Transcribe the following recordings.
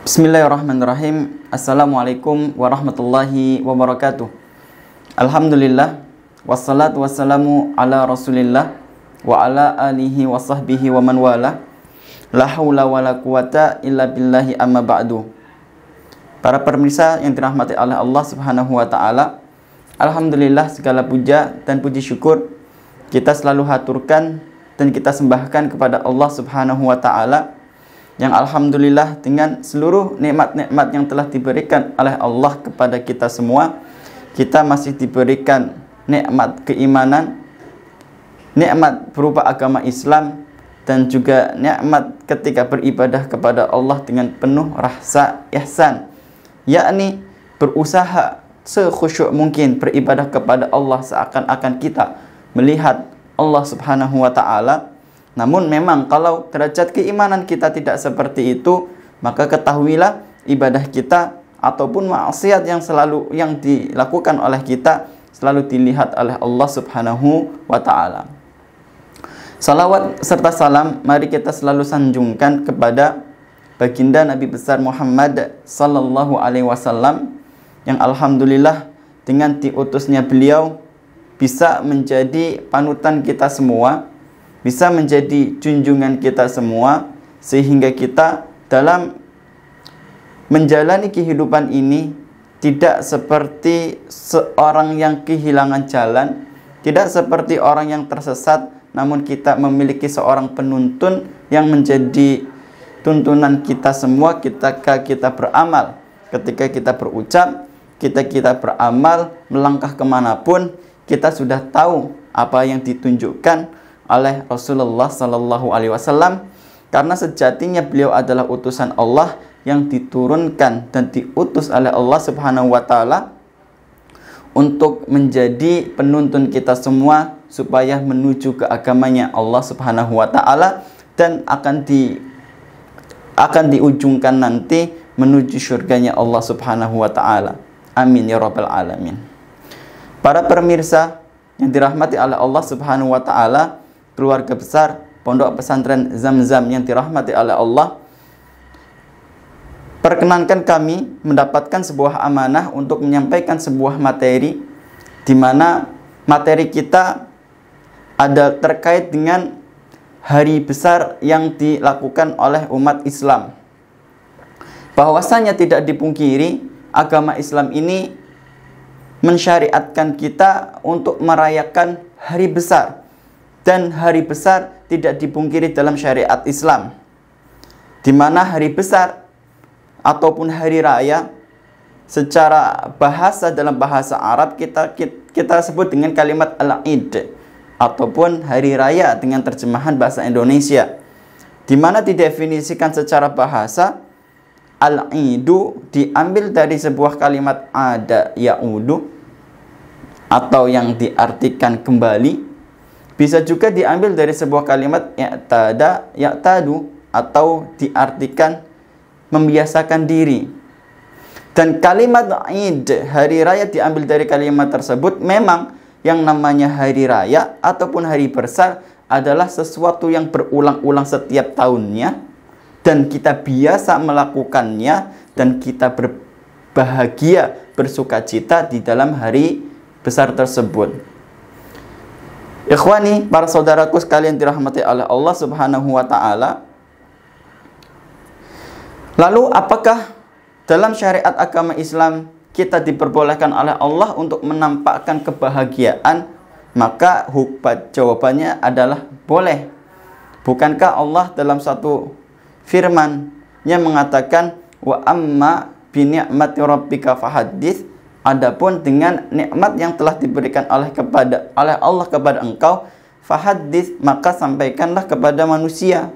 Bismillahirrahmanirrahim. Assalamualaikum warahmatullahi wabarakatuh. Alhamdulillah, wassalatu wassalamu ala rasulillah wa ala alihi wa sahbihi wa man wala. La hawla wa la quwata illa billahi amma ba'du. Para pemirsa yang dirahmati oleh Allah subhanahu wa ta'ala, alhamdulillah segala puja dan puji syukur kita selalu haturkan dan kita sembahkan kepada Allah subhanahu wa ta'ala, yang alhamdulillah dengan seluruh nikmat-nikmat yang telah diberikan oleh Allah kepada kita semua, kita masih diberikan nikmat keimanan, nikmat berupa agama Islam, dan juga nikmat ketika beribadah kepada Allah dengan penuh rasa ihsan, yakni berusaha sekhusyuk mungkin beribadah kepada Allah seakan-akan kita melihat Allah subhanahu wa ta'ala. Namun memang kalau derajat keimanan kita tidak seperti itu, maka ketahuilah ibadah kita ataupun maksiat yang dilakukan oleh kita selalu dilihat oleh Allah subhanahu wa ta'ala. Salawat serta salam mari kita selalu sanjungkan kepada baginda Nabi besar Muhammad sallallahu alaihi wasallam, yang alhamdulillah dengan diutusnya beliau bisa menjadi panutan kita semua, bisa menjadi junjungan kita semua, sehingga kita dalam menjalani kehidupan ini tidak seperti seorang yang kehilangan jalan, tidak seperti orang yang tersesat, namun kita memiliki seorang penuntun yang menjadi tuntunan kita semua ketika kita beramal, ketika kita berucap, kita beramal, melangkah kemanapun, kita sudah tahu apa yang ditunjukkan oleh Rasulullah sallallahu alaihi wasallam, karena sejatinya beliau adalah utusan Allah yang diturunkan dan diutus oleh Allah subhanahu wa ta'ala untuk menjadi penuntun kita semua supaya menuju ke agamanya Allah subhanahu wa ta'ala, dan akan diujungkan nanti menuju surganya Allah subhanahu wa ta'ala. Amin ya rabbal alamin. Para pemirsa yang dirahmati oleh Allah subhanahu wa ta'ala, keluarga besar Pondok Pesantren Zamzam yang dirahmati oleh Allah, perkenankan kami mendapatkan sebuah amanah untuk menyampaikan sebuah materi, di mana materi kita ada terkait dengan hari besar yang dilakukan oleh umat Islam. Bahwasanya tidak dipungkiri, agama Islam ini mensyariatkan kita untuk merayakan hari besar. Dan hari besar tidak dipungkiri dalam syariat Islam, di mana hari besar ataupun hari raya secara bahasa, dalam bahasa Arab kita sebut dengan kalimat al-id, ataupun hari raya dengan terjemahan bahasa Indonesia, di mana didefinisikan secara bahasa al-idu diambil dari sebuah kalimat ada ya'udu, atau yang diartikan kembali. Bisa juga diambil dari sebuah kalimat ya'tada, ya'tadu, atau diartikan membiasakan diri. Dan kalimat Id, hari raya, diambil dari kalimat tersebut. Memang yang namanya hari raya ataupun hari besar adalah sesuatu yang berulang-ulang setiap tahunnya, dan kita biasa melakukannya, dan kita berbahagia, bersukacita di dalam hari besar tersebut. Ikhwani, para saudaraku sekalian dirahmati oleh Allah subhanahu wa ta'ala, lalu apakah dalam syariat agama Islam kita diperbolehkan oleh Allah untuk menampakkan kebahagiaan? Maka jawabannya adalah boleh. Bukankah Allah dalam satu firman-Nya mengatakan, wa amma bi ni'mati rabbika fahaddits, adapun dengan nikmat yang telah diberikan oleh Allah kepada engkau, fahaddits, maka sampaikanlah kepada manusia,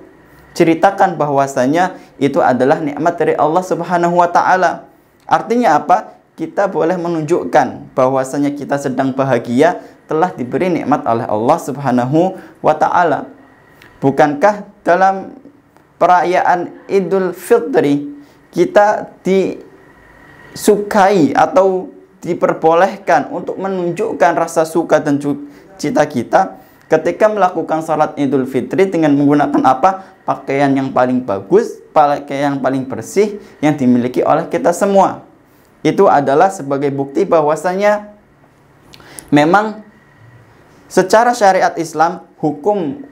ceritakan bahwasanya itu adalah nikmat dari Allah subhanahu wa ta'ala. Artinya apa? kita boleh menunjukkan bahwasanya kita sedang bahagia, telah diberi nikmat oleh Allah Subhanahu wa Ta'ala. Bukankah dalam perayaan Idul Fitri kita disukai atau diperbolehkan untuk menunjukkan rasa suka dan cita kita ketika melakukan salat Idul Fitri dengan menggunakan apa? Pakaian yang paling bagus, pakaian yang paling bersih yang dimiliki oleh kita semua. Itu adalah sebagai bukti bahwasanya memang secara syariat Islam, hukum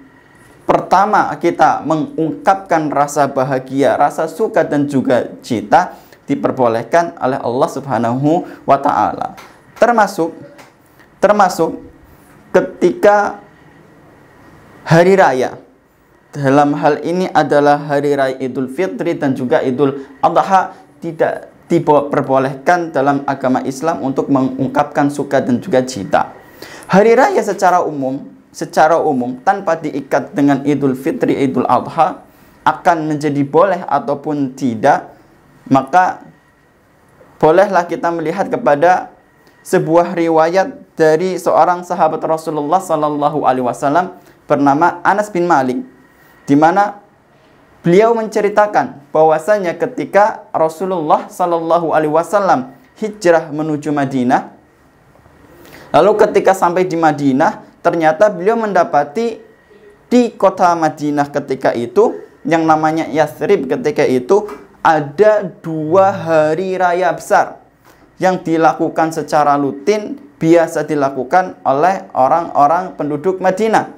pertama kita mengungkapkan rasa bahagia, rasa suka dan juga cita diperbolehkan oleh Allah Subhanahu wa Ta'ala. Termasuk ketika hari raya. Dalam hal ini adalah hari raya Idul Fitri dan juga Idul Adha, tidak diperbolehkan dalam agama Islam untuk mengungkapkan suka dan juga cita. Hari raya secara umum tanpa diikat dengan Idul Fitri, Idul Adha akan menjadi boleh ataupun tidak, maka bolehlah kita melihat kepada sebuah riwayat dari seorang sahabat Rasulullah Sallallahu Alaihi Wasallam bernama Anas bin Malik, di mana beliau menceritakan bahwasanya ketika Rasulullah Sallallahu Alaihi Wasallam hijrah menuju Madinah, lalu ketika sampai di Madinah, ternyata beliau mendapati di kota Madinah ketika itu, yang namanya Yathrib ketika itu, ada 2 hari raya besar yang dilakukan secara rutin, biasa dilakukan oleh orang-orang penduduk Madinah.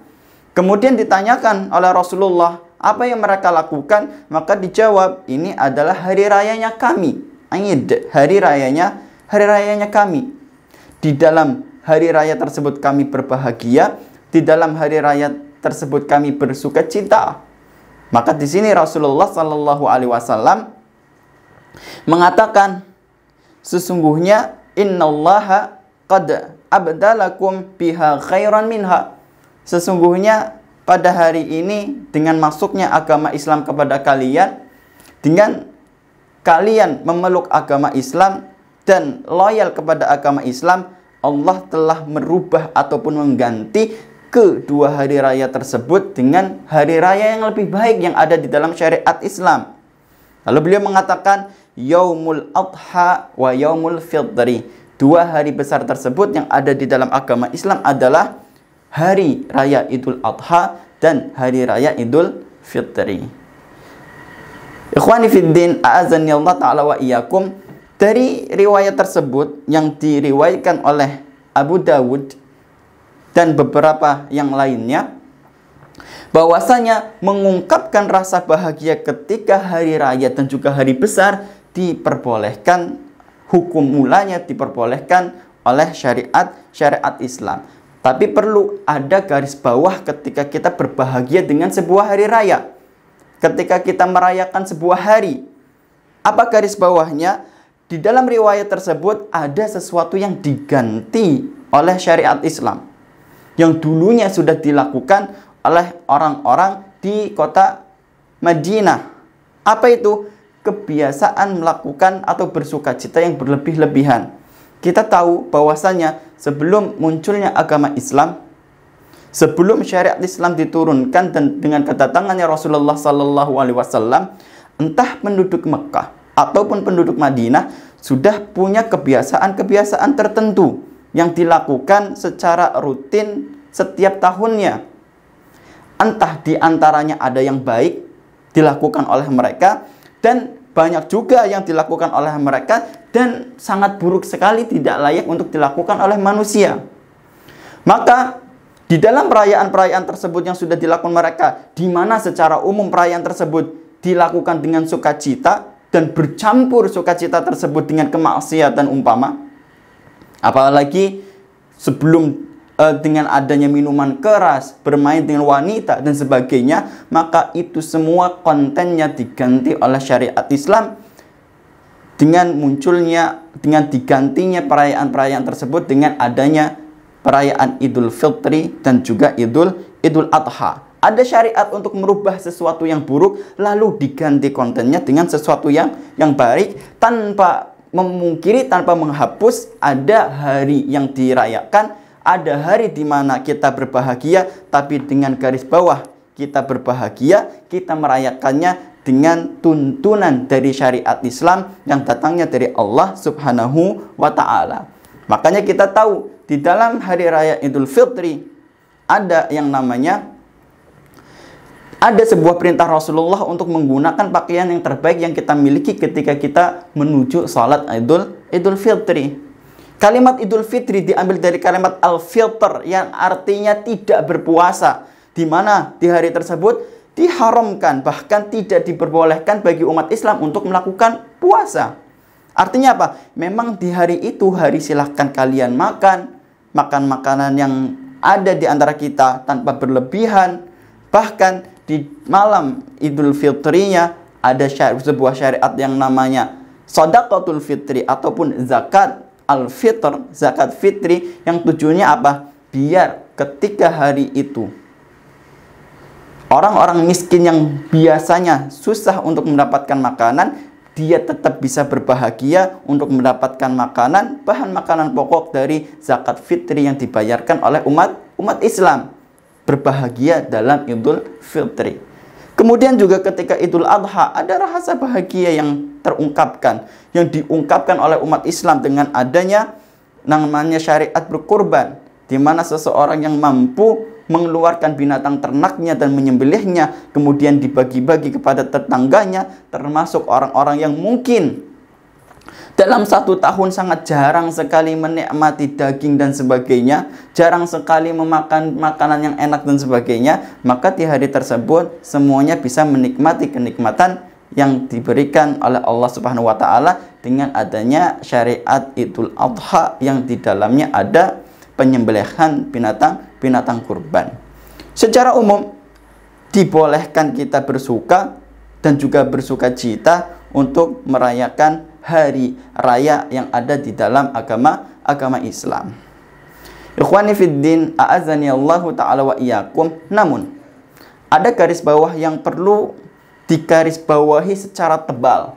Kemudian ditanyakan oleh Rasulullah, apa yang mereka lakukan? Maka dijawab, ini adalah hari rayanya kami. Aid, hari rayanya kami. Di dalam hari raya tersebut kami berbahagia, di dalam hari raya tersebut kami bersuka cita. Maka di sini Rasulullah Sallallahu Alaihi Wasallam mengatakan, sesungguhnya innallaha qad abdalakum biha khairan minha. Sesungguhnya pada hari ini dengan masuknya agama Islam kepada kalian, dengan kalian memeluk agama Islam dan loyal kepada agama Islam, Allah telah merubah ataupun mengganti kedua hari raya tersebut dengan hari raya yang lebih baik yang ada di dalam syariat Islam. Lalu beliau mengatakan, Yaumul Adha wa Yaumul Fitri. 2 hari besar tersebut yang ada di dalam agama Islam adalah hari raya Idul Adha dan hari raya Idul Fitri. Ikhwani fiddin, a'azani Allah ta'ala wa iyyakum. Dari riwayat tersebut yang diriwayatkan oleh Abu Dawud dan beberapa yang lainnya, bahwasanya mengungkapkan rasa bahagia ketika hari raya dan juga hari besar diperbolehkan, hukum mulanya diperbolehkan oleh syariat Islam. Tapi perlu ada garis bawah ketika kita berbahagia dengan sebuah hari raya, ketika kita merayakan sebuah hari. Apa garis bawahnya? Di dalam riwayat tersebut ada sesuatu yang diganti oleh syariat Islam, yang dulunya sudah dilakukan oleh orang-orang di kota Madinah. Apa itu? Kebiasaan melakukan atau bersukacita yang berlebih-lebihan. Kita tahu bahwasanya sebelum munculnya agama Islam, sebelum syariat Islam diturunkan dan dengan kedatangannya Rasulullah Sallallahu Alaihi Wasallam, entah penduduk Mekah ataupun penduduk Madinah sudah punya kebiasaan-kebiasaan tertentu yang dilakukan secara rutin setiap tahunnya. Entah di antaranya ada yang baik dilakukan oleh mereka, dan banyak juga yang dilakukan oleh mereka dan sangat buruk sekali, tidak layak untuk dilakukan oleh manusia. Maka di dalam perayaan-perayaan tersebut yang sudah dilakukan mereka, di mana secara umum perayaan tersebut dilakukan dengan sukacita dan bercampur sukacita tersebut dengan kemaksiatan umpama, apalagi sebelum dengan adanya minuman keras, bermain dengan wanita dan sebagainya, maka itu semua kontennya diganti oleh syariat Islam dengan munculnya, dengan digantinya perayaan-perayaan tersebut dengan adanya perayaan Idul Fitri dan juga Idul Adha. Ada syariat untuk merubah sesuatu yang buruk lalu diganti kontennya dengan sesuatu yang baik tanpa memungkiri tanpa menghapus ada hari yang dirayakan, ada hari di mana kita berbahagia, tapi dengan garis bawah kita berbahagia, kita merayakannya dengan tuntunan dari syariat Islam yang datangnya dari Allah Subhanahu wa Ta'ala. Makanya kita tahu di dalam hari raya Idul Fitri ada yang namanya, ada sebuah perintah Rasulullah untuk menggunakan pakaian yang terbaik yang kita miliki ketika kita menuju salat Idul Fitri. Kalimat Idul Fitri diambil dari kalimat al-fitr yang artinya tidak berpuasa, di mana di hari tersebut diharamkan, bahkan tidak diperbolehkan bagi umat Islam untuk melakukan puasa. Artinya apa? Memang di hari itu hari silahkan kalian makan makanan yang ada di antara kita tanpa berlebihan. Bahkan di malam Idul Fitrinya ada sebuah syariat yang namanya Shadaqatul Fitri ataupun zakat al-fitr, zakat fitri, yang tujuannya apa? Biar ketika hari itu orang-orang miskin yang biasanya susah untuk mendapatkan makanan, dia tetap bisa berbahagia untuk mendapatkan makanan, bahan makanan pokok dari zakat fitri yang dibayarkan oleh umat Islam. Berbahagia dalam Idul Fitri. Kemudian juga ketika Idul Adha ada rasa bahagia yang terungkapkan, yang diungkapkan oleh umat Islam dengan adanya namanya syariat berkurban, di mana seseorang yang mampu mengeluarkan binatang ternaknya dan menyembelihnya, kemudian dibagi-bagi kepada tetangganya, termasuk orang-orang yang mungkin dalam 1 tahun sangat jarang sekali menikmati daging dan sebagainya, jarang sekali memakan makanan yang enak dan sebagainya, maka di hari tersebut semuanya bisa menikmati kenikmatan yang diberikan oleh Allah Subhanahu wa Ta'ala dengan adanya syariat Idul Adha yang di dalamnya ada penyembelihan binatang kurban. Secara umum dibolehkan kita bersuka dan juga bersuka cita untuk merayakan hari raya yang ada di dalam agama Islam. Ikhwani fiddin, a'azani Allah ta'ala wa iyyakum. Namun ada garis bawah yang perlu digarisbawahi secara tebal,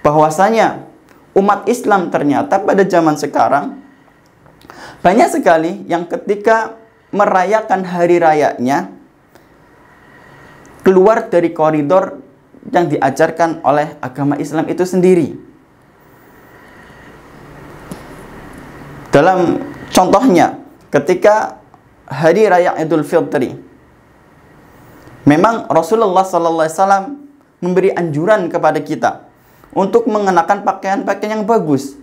bahwasanya umat Islam ternyata pada zaman sekarang banyak sekali yang ketika merayakan hari rayanya keluar dari koridor yang diajarkan oleh agama Islam itu sendiri. Dalam contohnya, ketika hari raya Idul Fitri, memang Rasulullah SAW memberi anjuran kepada kita untuk mengenakan pakaian-pakaian yang bagus.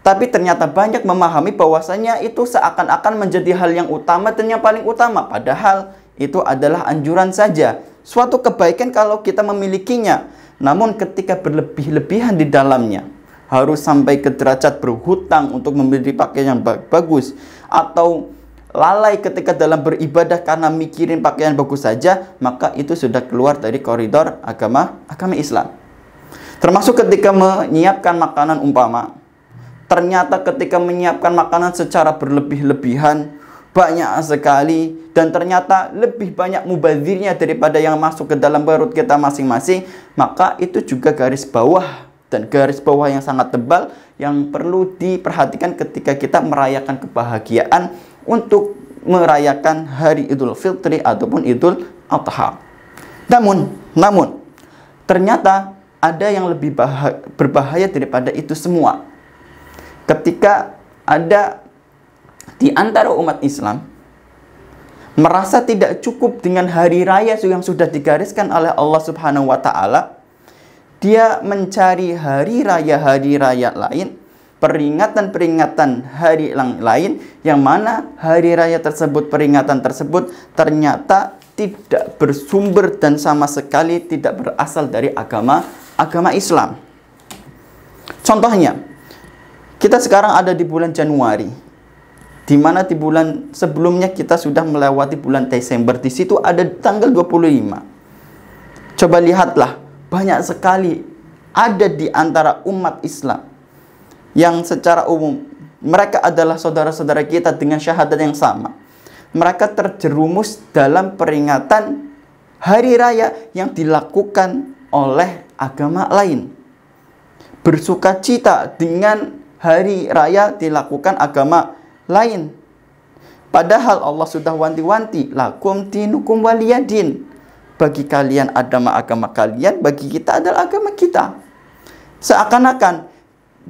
Tapi ternyata banyak memahami bahwasanya itu seakan-akan menjadi hal yang utama dan yang paling utama. Padahal itu adalah anjuran saja, suatu kebaikan kalau kita memilikinya. Namun ketika berlebih-lebihan di dalamnya, harus sampai ke derajat berhutang untuk membeli pakaian yang bagus, atau lalai ketika dalam beribadah karena mikirin pakaian bagus saja, maka itu sudah keluar dari koridor agama Islam. Termasuk ketika menyiapkan makanan umpama, ternyata ketika menyiapkan makanan secara berlebih-lebihan, banyak sekali, dan ternyata lebih banyak mubazirnya daripada yang masuk ke dalam perut kita masing-masing, maka itu juga garis bawah, dan garis bawah yang sangat tebal yang perlu diperhatikan ketika kita merayakan kebahagiaan untuk merayakan hari Idul Fitri ataupun Idul Adha. Namun ternyata ada yang lebih berbahaya daripada itu semua. Ketika ada di antara umat Islam merasa tidak cukup dengan hari raya yang sudah digariskan oleh Allah Subhanahu wa Ta'ala, dia mencari hari raya lain, peringatan hari lain, yang mana hari raya tersebut, peringatan tersebut ternyata tidak bersumber dan sama sekali tidak berasal dari agama Islam. Contohnya, kita sekarang ada di bulan Januari, di mana di bulan sebelumnya kita sudah melewati bulan Desember. Di situ ada tanggal 25. Coba lihatlah, banyak sekali ada di antara umat Islam yang secara umum mereka adalah saudara-saudara kita dengan syahadat yang sama. Mereka terjerumus dalam peringatan hari raya yang dilakukan oleh agama lain. bersukacita dengan hari raya dilakukan agama lain. Padahal Allah sudah wanti-wanti, lakum dinukum waliyadin. Bagi kalian agama kalian, bagi kita adalah agama kita. Seakan-akan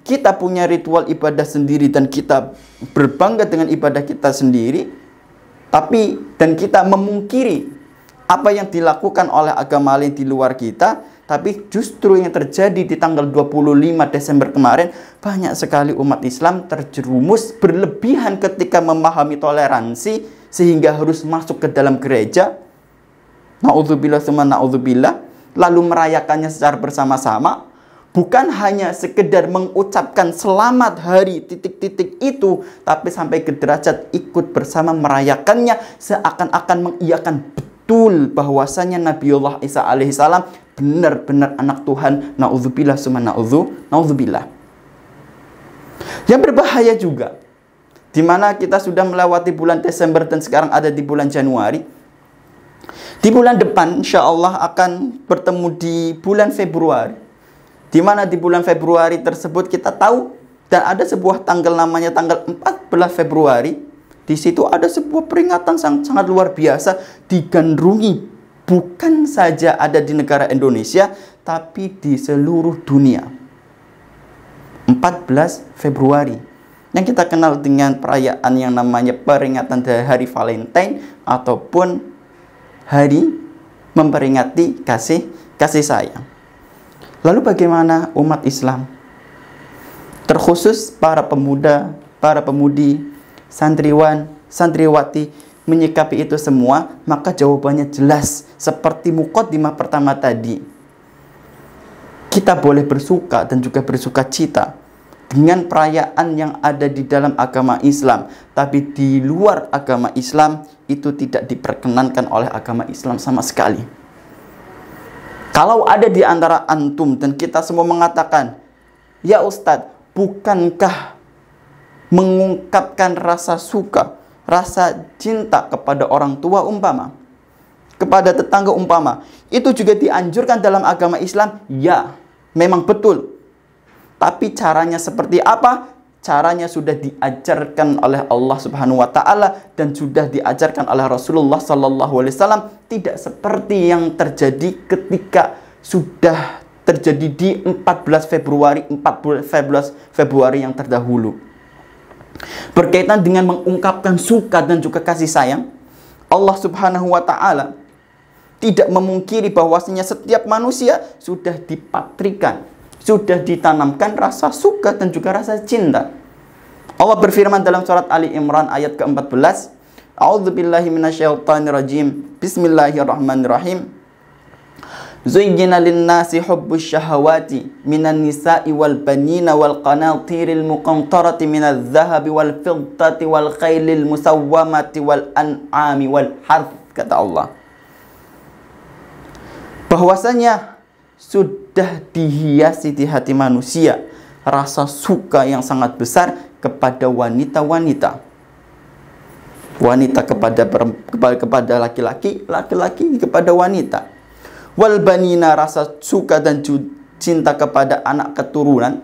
kita punya ritual ibadah sendiri dan kita berbangga dengan ibadah kita sendiri, dan kita memungkiri apa yang dilakukan oleh agama lain di luar kita. Tapi justru yang terjadi di tanggal 25 Desember kemarin, banyak sekali umat Islam terjerumus berlebihan ketika memahami toleransi sehingga harus masuk ke dalam gereja, na'udzubillah summa na'udzubillah, lalu merayakannya secara bersama-sama. Bukan hanya sekedar mengucapkan selamat hari titik-titik itu, tapi sampai ke derajat ikut bersama merayakannya, seakan-akan mengiyakan betul bahwasanya Nabiullah Isa alaihissalam benar-benar anak Tuhan. Na'udzubillah summa na'udzubillah. Yang berbahaya juga, di mana kita sudah melewati bulan Desember dan sekarang ada di bulan Januari. Di bulan depan insya Allah akan bertemu di bulan Februari, di mana di bulan Februari tersebut kita tahu dan ada sebuah tanggal namanya tanggal 14 Februari. Di situ ada sebuah peringatan sangat luar biasa digandrungi bukan saja ada di negara Indonesia, tapi di seluruh dunia. 14 Februari yang kita kenal dengan perayaan yang namanya peringatan dari hari Valentine ataupun hari memperingati kasih sayang. Lalu bagaimana umat Islam, terkhusus para pemuda, para pemudi, santriwan, santriwati menyikapi itu semua? Maka jawabannya jelas, seperti muqaddimah pertama tadi. Kita boleh bersuka dan juga bersuka cita dengan perayaan yang ada di dalam agama Islam, tapi di luar agama Islam itu tidak diperkenankan oleh agama Islam sama sekali. Kalau ada di antara antum dan kita semua mengatakan, ya Ustadz, bukankah mengungkapkan rasa suka, rasa cinta kepada orang tua umpama, kepada tetangga umpama, itu juga dianjurkan dalam agama Islam? Ya, memang betul. Tapi caranya seperti apa? Caranya sudah diajarkan oleh Allah Subhanahu wa taala dan sudah diajarkan oleh Rasulullah sallallahu alaihi wasallam, tidak seperti yang terjadi ketika sudah terjadi di 14 Februari yang terdahulu. Berkaitan dengan mengungkapkan suka dan juga kasih sayang, Allah Subhanahu wa taala tidak memungkiri bahwasanya setiap manusia sudah dipatrikan, sudah ditanamkan rasa suka dan juga rasa cinta. Allah berfirman dalam surat Ali Imran ayat ke-14, A'udzubillahi minasyaitonirrajim. Bismillahirrahmanirrahim. Zuyyina lin-nasi hubbus syahawati minan nisa'i wal banina wal qanatiril muqantarati minadh dhahabi wal fiddati wal khailil musawwamati wal an'ami wal harth, kata Allah. Bahwasanya sudah dihiasi di hati manusia rasa suka yang sangat besar kepada wanita-wanita. Wanita kepada laki-laki, laki-laki kepada wanita. Wal banina, rasa suka dan cinta kepada anak keturunan.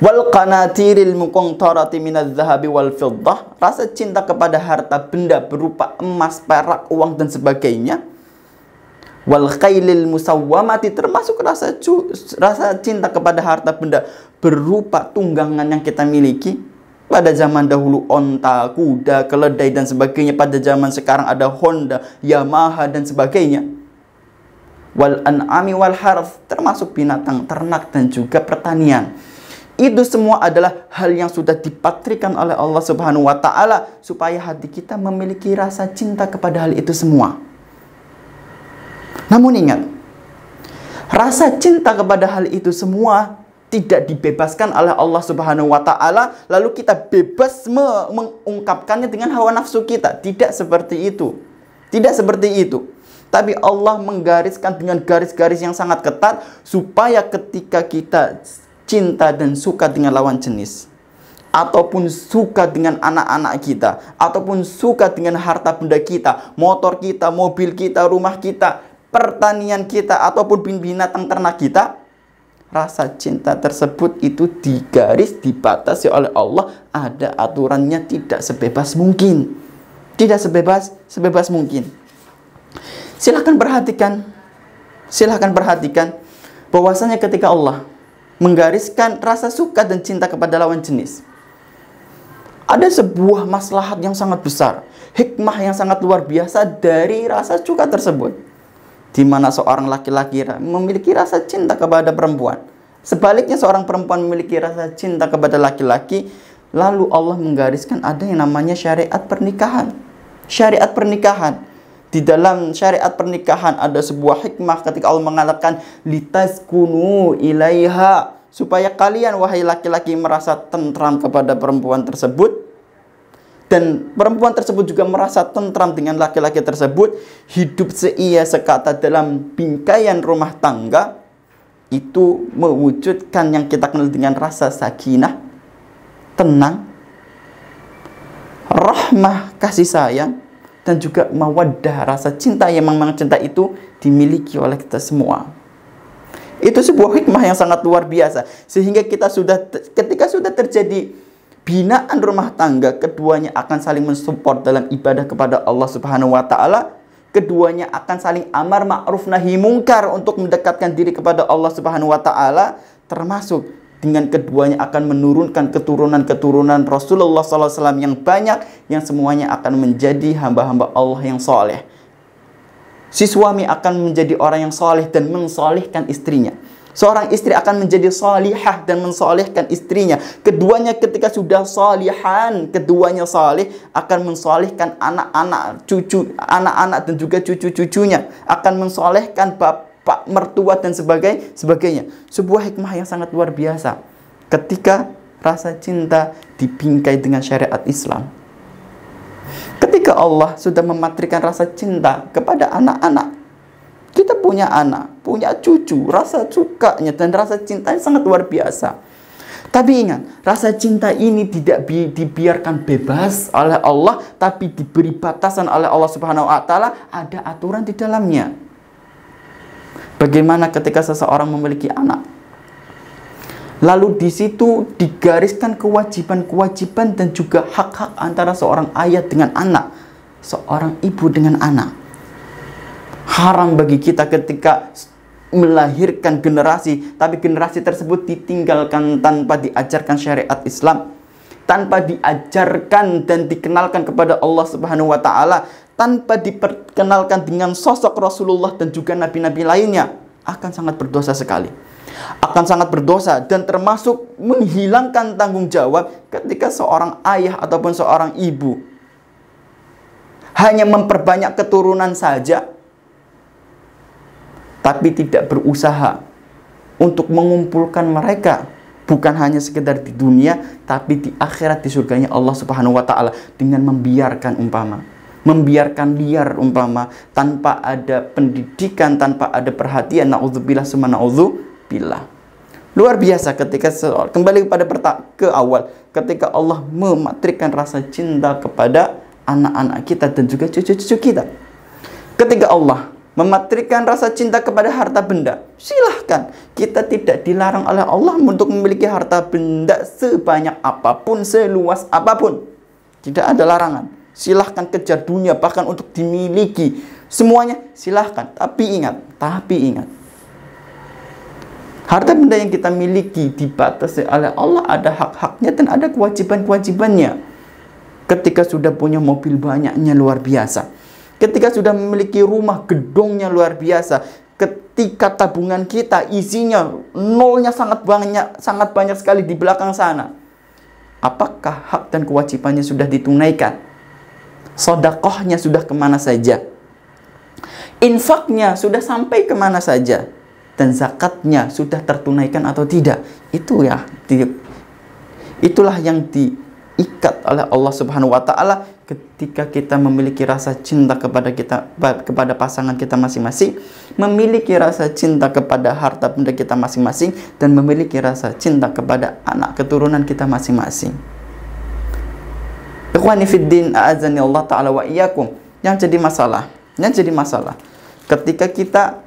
Wal qanatiril muqantarati minadh dhahabi wal fiddah, rasa cinta kepada harta benda berupa emas, perak, uang dan sebagainya. Wal khailil musawwamati, termasuk rasa cinta kepada harta benda berupa tunggangan yang kita miliki. Pada zaman dahulu onta, kuda, keledai dan sebagainya. Pada zaman sekarang ada Honda, Yamaha dan sebagainya. Wal an'ami wal harf, termasuk binatang ternak dan juga pertanian. Itu semua adalah hal yang sudah dipatrikan oleh Allah Subhanahu wa taala supaya hati kita memiliki rasa cinta kepada hal itu semua. Namun ingat, rasa cinta kepada hal itu semua tidak dibebaskan oleh Allah Subhanahu wa taala lalu kita bebas mengungkapkannya dengan hawa nafsu kita. Tidak seperti itu. Tidak seperti itu. Tapi Allah menggariskan dengan garis-garis yang sangat ketat supaya ketika kita cinta dan suka dengan lawan jenis, ataupun suka dengan anak-anak kita, ataupun suka dengan harta benda kita, motor kita, mobil kita, rumah kita, pertanian kita, ataupun binatang ternak kita, rasa cinta tersebut itu digaris, dibatasi oleh Allah, ada aturannya, tidak sebebas mungkin. Tidak sebebas mungkin. Silahkan perhatikan bahwasanya ketika Allah menggariskan rasa suka dan cinta kepada lawan jenis, ada sebuah maslahat yang sangat besar, hikmah yang sangat luar biasa dari rasa suka tersebut, di mana seorang laki-laki memiliki rasa cinta kepada perempuan, sebaliknya seorang perempuan memiliki rasa cinta kepada laki-laki, lalu Allah menggariskan ada yang namanya syariat pernikahan. Syariat pernikahan. Di dalam syariat pernikahan ada sebuah hikmah ketika Allah mengatakan litaskunu ilaiha, supaya kalian wahai laki-laki merasa tentram kepada perempuan tersebut, dan perempuan tersebut juga merasa tentram dengan laki-laki tersebut, hidup seia sekata dalam bingkaian rumah tangga. Itu mewujudkan yang kita kenal dengan rasa sakinah, tenang, rahmah, kasih sayang, dan juga mawaddah, rasa cinta yang memang cinta itu dimiliki oleh kita semua. Itu sebuah hikmah yang sangat luar biasa, sehingga ketika sudah terjadi binaan rumah tangga, keduanya akan saling mensupport dalam ibadah kepada Allah Subhanahu wa taala. Keduanya akan saling amar ma'ruf nahi mungkar untuk mendekatkan diri kepada Allah Subhanahu wa taala, termasuk dengan keduanya akan menurunkan keturunan-keturunan Rasulullah SAW yang banyak, yang semuanya akan menjadi hamba-hamba Allah yang soleh. Si suami akan menjadi orang yang soleh dan mensolehkan istrinya. Seorang istri akan menjadi solihah dan mensolehkan istrinya. Keduanya ketika sudah solihan, keduanya soleh, akan mensolehkan anak-anak dan juga cucu-cucunya. Akan mensolehkan bapak, mertua dan sebagainya. Sebuah hikmah yang sangat luar biasa ketika rasa cinta dibingkai dengan syariat Islam. Ketika Allah sudah mematrikan rasa cinta kepada anak-anak, kita punya anak, punya cucu, rasa sukanya dan rasa cintanya sangat luar biasa. Tapi ingat, rasa cinta ini tidak dibiarkan bebas oleh Allah, tapi diberi batasan oleh Allah Subhanahu wa taala, ada aturan di dalamnya. Bagaimana ketika seseorang memiliki anak, lalu di situ digariskan kewajiban-kewajiban dan juga hak-hak antara seorang ayah dengan anak, seorang ibu dengan anak. Haram bagi kita ketika melahirkan generasi, tapi generasi tersebut ditinggalkan tanpa diajarkan syariat Islam, tanpa diajarkan dan dikenalkan kepada Allah Subhanahu wa taala, tanpa diperkenalkan dengan sosok Rasulullah dan juga nabi-nabi lainnya, akan sangat berdosa sekali. Akan sangat berdosa dan termasuk menghilangkan tanggung jawab ketika seorang ayah ataupun seorang ibu hanya memperbanyak keturunan saja, tapi tidak berusaha untuk mengumpulkan mereka, bukan hanya sekedar di dunia, tapi di akhirat, di surganya Allah Subhanahu wa taala, dengan membiarkan liar umpama, tanpa ada pendidikan, tanpa ada perhatian. Na'udzubillah summa na'udzubillah. Luar biasa ketika kembali ke awal, ketika Allah mematrikan rasa cinta kepada anak-anak kita dan juga cucu-cucu kita. Ketika Allah mematrikan rasa cinta kepada harta benda, silahkan. Kita tidak dilarang oleh Allah untuk memiliki harta benda sebanyak apapun, seluas apapun. Tidak ada larangan. Silahkan kejar dunia, bahkan untuk dimiliki. Semuanya silahkan. Tapi ingat. Harta benda yang kita miliki dibatasi oleh Allah, ada hak-haknya dan ada kewajiban-kewajibannya. Ketika sudah punya mobil banyaknya luar biasa. Ketika sudah memiliki rumah, gedungnya luar biasa. Ketika tabungan kita isinya nolnya sangat banyak sekali di belakang sana. Apakah hak dan kewajibannya sudah ditunaikan? Sedekahnya sudah kemana saja? Infaknya sudah sampai kemana saja? Dan zakatnya sudah tertunaikan atau tidak? Itulah yang diikat oleh Allah Subhanahu wa taala ketika kita memiliki rasa cinta kepada pasangan kita masing-masing, memiliki rasa cinta kepada harta benda kita masing-masing, dan memiliki rasa cinta kepada anak keturunan kita masing-masing. Ikhwani fiddin, a'azani Allah ta'ala wa iyyakum. Yang jadi masalah ketika kita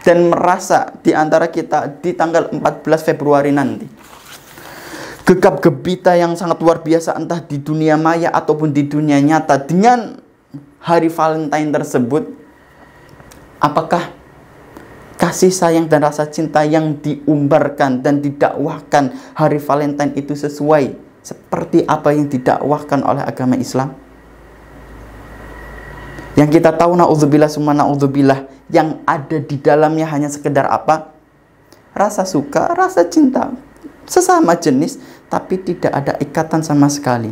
dan merasa di antara kita di tanggal 14 Februari nanti gegap gempita yang sangat luar biasa entah di dunia maya ataupun di dunia nyata dengan hari Valentine tersebut, apakah kasih sayang dan rasa cinta yang diumbarkan dan didakwahkan hari Valentine itu sesuai seperti apa yang didakwahkan oleh agama Islam? Yang kita tahu, na'udzubillah summa na'udzubillah, yang ada di dalamnya hanya sekedar apa? Rasa suka, rasa cinta sesama jenis, tapi tidak ada ikatan sama sekali.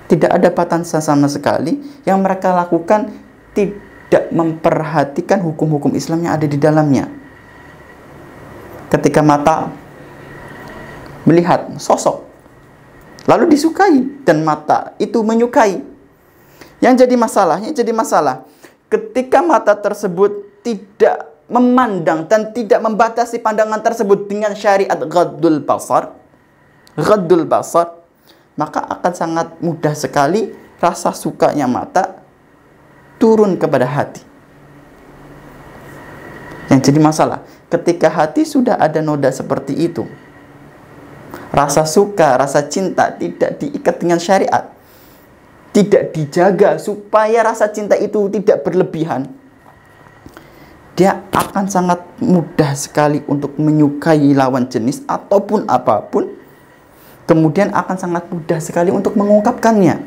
Tidak ada batasan sama sekali. Yang mereka lakukan tidak memperhatikan hukum-hukum Islam yang ada di dalamnya. Ketika mata melihat sosok lalu disukai dan mata itu menyukai, yang jadi masalah ketika mata tersebut tidak memandang dan tidak membatasi pandangan tersebut dengan syariat ghaddul basar, maka akan sangat mudah sekali rasa sukanya mata turun kepada hati. Yang jadi masalah, ketika hati sudah ada noda seperti itu, rasa suka, rasa cinta tidak diikat dengan syariat, tidak dijaga supaya rasa cinta itu tidak berlebihan, dia akan sangat mudah sekali untuk menyukai lawan jenis ataupun apapun. Kemudian akan sangat mudah sekali untuk mengungkapkannya.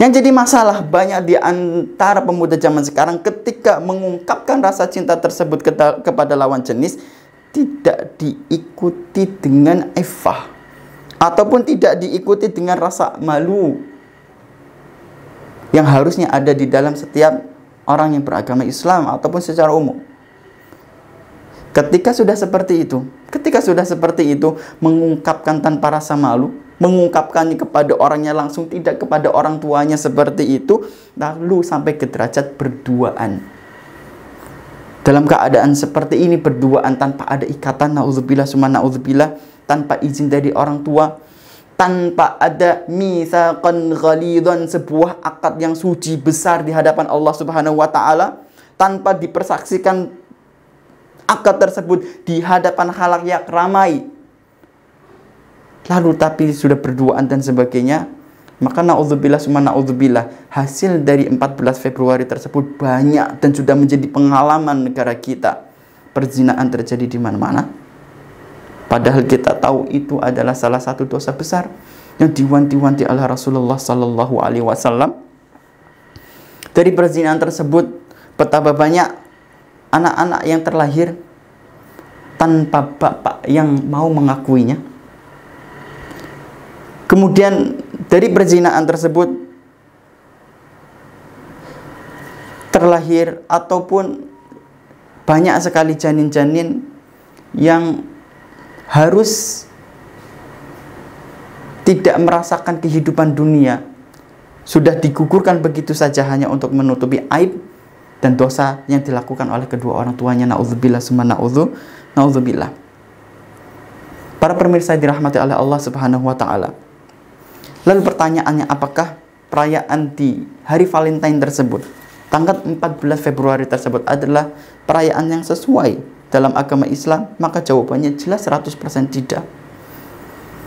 Yang jadi masalah banyak di antara pemuda zaman sekarang ketika mengungkapkan rasa cinta tersebut kepada lawan jenis, tidak diikuti dengan iffah ataupun tidak diikuti dengan rasa malu yang harusnya ada di dalam setiap orang yang beragama Islam ataupun secara umum. Ketika sudah seperti itu, mengungkapkan tanpa rasa malu, mengungkapkannya kepada orangnya langsung, tidak kepada orang tuanya seperti itu, lalu sampai ke derajat berduaan. Dalam keadaan seperti ini, berduaan tanpa ada ikatan, na'udzubillah summa na'udzubillah, tanpa izin dari orang tua, tanpa ada mitsaqan ghalidhan, sebuah akad yang suci besar di hadapan Allah Subhanahu wa taala, tanpa dipersaksikan akad tersebut di hadapan khalayak ramai, lalu tapi sudah berduaan dan sebagainya, maka na'udzubillah summa na'udzubillah, hasil dari 14 Februari tersebut banyak dan sudah menjadi pengalaman negara kita. Perzinahan terjadi di mana-mana, padahal kita tahu itu adalah salah satu dosa besar yang diwanti-wanti oleh Rasulullah Sallallahu Alaihi Wasallam. Dari perzinahan tersebut, betapa banyak anak-anak yang terlahir tanpa bapak yang mau mengakuinya. Kemudian dari perzinahan tersebut terlahir ataupun banyak sekali janin-janin yang harus tidak merasakan kehidupan dunia, sudah digugurkan begitu saja hanya untuk menutupi aib dan dosa yang dilakukan oleh kedua orang tuanya. Na'udzubillah summa na'udzubillah. Para pemirsa dirahmati oleh Allah Subhanahu wa taala. Lalu pertanyaannya, apakah perayaan di hari Valentine tersebut, tanggal 14 Februari tersebut adalah perayaan yang sesuai dalam agama Islam? Maka jawabannya jelas 100% tidak.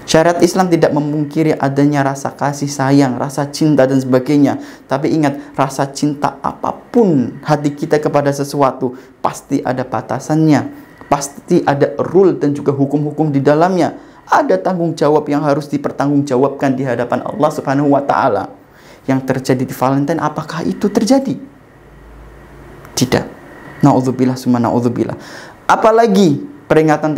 Syariat Islam tidak memungkiri adanya rasa kasih sayang, rasa cinta dan sebagainya. Tapi ingat, rasa cinta apapun hati kita kepada sesuatu pasti ada batasannya, pasti ada rule dan juga hukum-hukum di dalamnya. Ada tanggung jawab yang harus dipertanggungjawabkan di hadapan Allah Subhanahu wa taala. Yang terjadi di Valentine, apakah itu terjadi? Tidak. Na'udzubillah summa na'udzubillah. Apalagi peringatan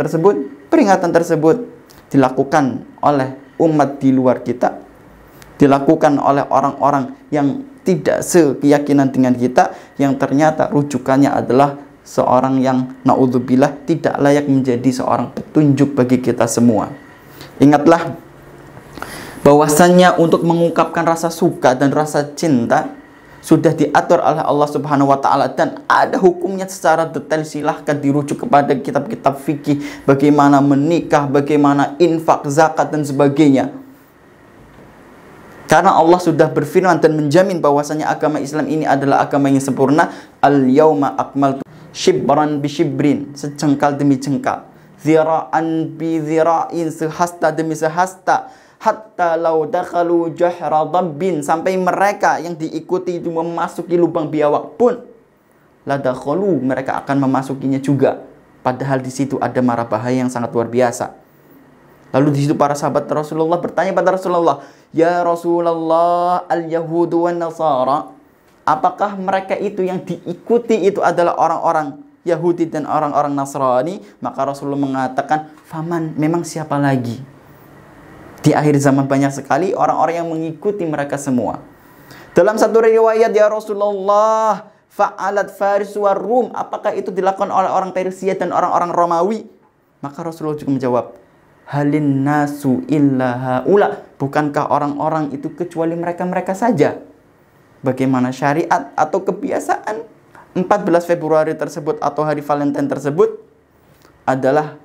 tersebut dilakukan oleh umat di luar kita, dilakukan oleh orang-orang yang tidak sekeyakinan dengan kita, yang ternyata rujukannya adalah seorang yang na'udzubillah tidak layak menjadi seorang petunjuk bagi kita semua. Ingatlah bahwasannya untuk mengungkapkan rasa suka dan rasa cinta sudah diatur oleh Allah Subhanahu wa taala dan ada hukumnya secara detail. Silahkan dirujuk kepada kitab-kitab fikih, bagaimana menikah, bagaimana infak, zakat dan sebagainya. Karena Allah sudah berfirman dan menjamin bahwasanya agama Islam ini adalah agama yang sempurna. Al-yauma akmaltu Shibran bi shibrin, sejengkal demi jengkal. Zira'an bi zira'in, sehasta demi sehasta. Hatta law dakhalu jahra dabbin, sampai mereka yang diikuti itu memasuki lubang biawak pun, la dakhalu, mereka akan memasukinya juga. Padahal di situ ada mara bahaya yang sangat luar biasa. Lalu di situ para sahabat Rasulullah bertanya pada Rasulullah, "Ya Rasulullah, al-Yahudu wan Nasara, apakah mereka itu yang diikuti itu adalah orang-orang Yahudi dan orang-orang Nasrani?" Maka Rasulullah mengatakan, "Faman, memang siapa lagi?" Di akhir zaman banyak sekali orang-orang yang mengikuti mereka semua. Dalam satu riwayat, "Ya Rasulullah, fa'alat Faris war Rum, apakah itu dilakukan oleh orang Persia dan orang-orang Romawi?" Maka Rasulullah juga menjawab, "Halin nasu illa haula, bukankah orang-orang itu kecuali mereka-mereka saja?" Bagaimana syariat atau kebiasaan 14 Februari tersebut atau hari Valentine tersebut adalah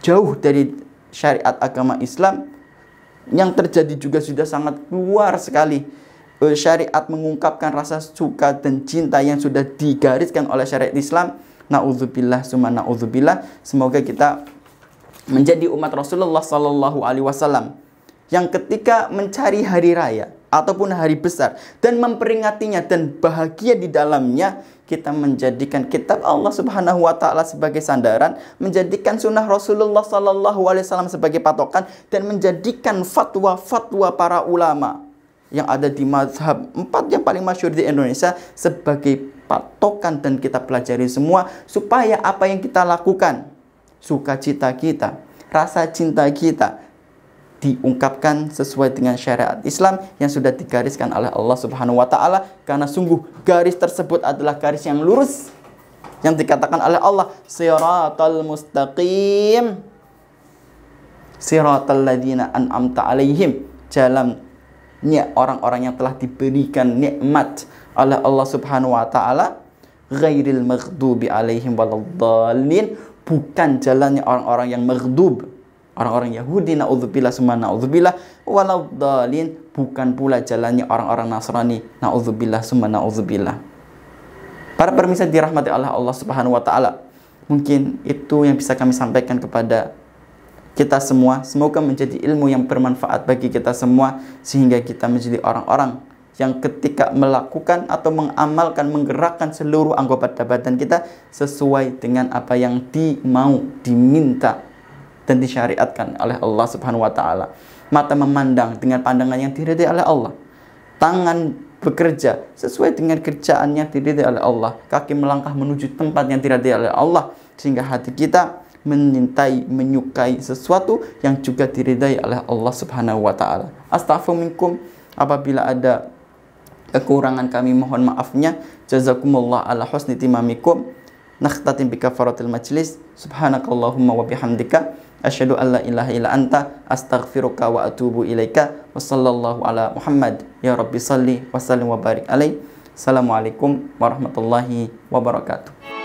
jauh dari syariat agama Islam. Yang terjadi juga sudah sangat luar sekali. Syariat mengungkapkan rasa suka dan cinta yang sudah digariskan oleh syariat Islam. Na'udzubillah summa na'udzubillah. Semoga kita menjadi umat Rasulullah Sallallahu Alaihi Wasallam yang ketika mencari hari raya ataupun hari besar dan memperingatinya dan bahagia di dalamnya, kita menjadikan kitab Allah Subhanahu wa taala sebagai sandaran, menjadikan sunnah Rasulullah Sallallahu Alaihi Wasallam sebagai patokan, dan menjadikan fatwa-fatwa para ulama yang ada di mazhab 4 yang paling masyhur di Indonesia sebagai patokan, dan kita pelajari semua supaya apa yang kita lakukan, sukacita kita, rasa cinta kita, diungkapkan sesuai dengan syariat Islam yang sudah digariskan oleh Allah Subhanahu wa taala, karena sungguh garis tersebut adalah garis yang lurus yang dikatakan oleh Allah, siratal mustaqim siratal ladzina an'amta alaihim, jalannya orang-orang yang telah diberikan nikmat oleh Allah Subhanahu wa taala, ghairil maghdubi alaihim waladdallin, bukan jalannya orang-orang yang maghdub, orang-orang Yahudi, na'udzubillah summa na'udzubillah, waladdallin, bukan pula jalannya orang-orang Nasrani, na'udzubillah summa na'udzubillah. Para pemirsa dirahmati oleh Allah Subhanahu wa taala, mungkin itu yang bisa kami sampaikan kepada kita semua. Semoga menjadi ilmu yang bermanfaat bagi kita semua, sehingga kita menjadi orang-orang yang ketika melakukan atau mengamalkan, menggerakkan seluruh anggota badan kita sesuai dengan apa yang dimau, diminta dan disyariatkan oleh Allah Subhanahu wa taala. Mata memandang dengan pandangan yang diridai oleh Allah. Tangan bekerja sesuai dengan kerjaan yang diridai oleh Allah. Kaki melangkah menuju tempat yang diridai oleh Allah, sehingga hati kita menyintai, menyukai sesuatu yang juga diridai oleh Allah Subhanahu wa taala. Astaghfirullahaladzim, apabila ada kekurangan kami mohon maafnya. Jazakumullah ala husni timamikum. Nakhtatim bi kafaratil majlis. Subhanakallahumma wa bihamdika asyhadu an la ilaha illa anta astaghfiruka wa atubu ilaika. Wa sallallahu ala Muhammad. Ya Rabbi salli wa sallim wa barik alaih. Assalamualaikum warahmatullahi wabarakatuh.